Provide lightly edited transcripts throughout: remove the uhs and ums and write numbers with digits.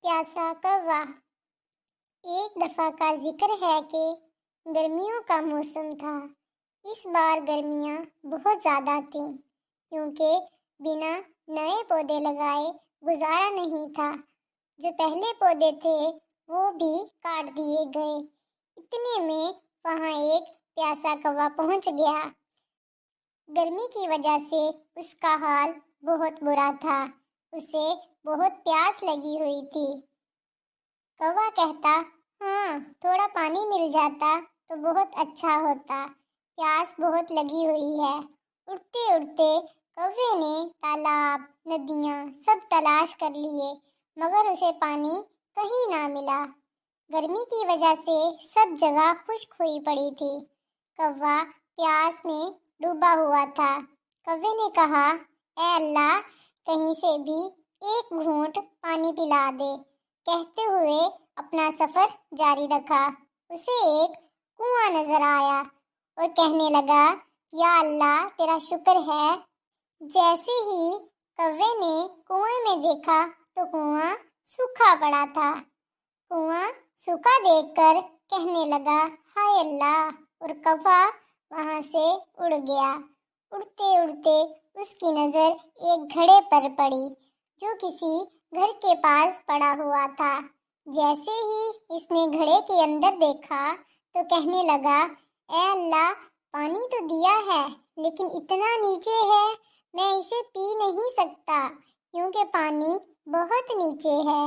پیاسا کوا۔ ایک دفعہ کا ذکر ہے کہ گرمیوں کا موسم تھا۔ اس بار گرمیاں بہت زیادہ تھیں کیونکہ بنا نئے پودے لگائے گزارا نہیں تھا۔ جو پہلے پودے تھے وہ بھی کاٹ دیے گئے۔ اتنے میں وہاں ایک پیاسا کوا پہنچ گیا۔ گرمی کی وجہ سے اس کا حال بہت برا تھا۔ اسے بہت پیاس لگی ہوئی تھی۔ کوا کہتا، ہاں تھوڑا پانی مل جاتا تو بہت اچھا ہوتا، پیاس بہت لگی ہوئی ہے۔ اڑتے اڑتے کوے نے تالاب، ندیاں سب تلاش کر لیے مگر اسے پانی کہیں نہ ملا۔ گرمی کی وجہ سے سب جگہ خشک ہوئی پڑی تھی۔ کوا پیاس میں ڈوبا ہوا تھا۔ کوے نے کہا، اے اللہ کہیں سے بھی ایک گھونٹ پانی پلا دے۔ کہتے ہوئے اپنا سفر جاری رکھا۔ اسے ایک کنواں نظر آیا اور کہنے لگا، یا اللہ تیرا شکر ہے۔ جیسے ہی کوے نے کنویں میں دیکھا تو کنواں سوکھا پڑا تھا۔ کنواں سوکھا دیکھ کر کہنے لگا، ہائے اللہ، اور کوا وہاں سے اڑ گیا۔ اڑتے اڑتے اس کی نظر ایک گھڑے پر پڑی جو کسی گھر کے پاس پڑا ہوا تھا۔ جیسے ہی اس نے گھڑے کے اندر دیکھا تو کہنے لگا، اے اللہ پانی تو دیا ہے لیکن اتنا نیچے ہے، میں اسے پی نہیں سکتا کیونکہ پانی بہت نیچے ہے۔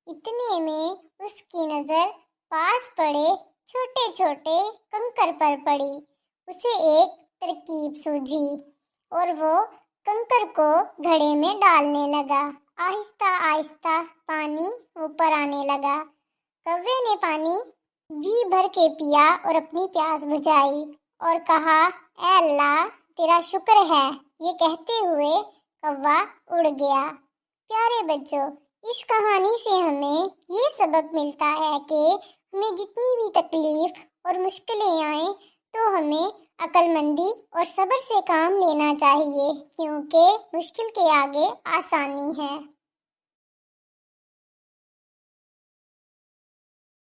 اتنے میں اس کی نظر پاس پڑے چھوٹے چھوٹے کنکر پر پڑی۔ اسے ایک ترکیب سوجھی اور وہ کنکر کو گھڑے میں ڈالنے لگا۔ آہستہ آہستہ پانی اوپر آنے لگا۔ کوے نے پانی جی بھر کے پیا اور اپنی پیاس بجھائی اور کہا، اے اللہ تیرا شکر ہے۔ یہ کہتے ہوئے کوا اڑ گیا۔ پیارے بچوں، اس کہانی سے ہمیں یہ سبق ملتا ہے کہ ہمیں جتنی بھی تکلیف اور مشکلیں آئیں تو ہمیں عقل مندی اور صبر سے کام لینا چاہیے کیونکہ مشکل کے آگے آسانی ہے۔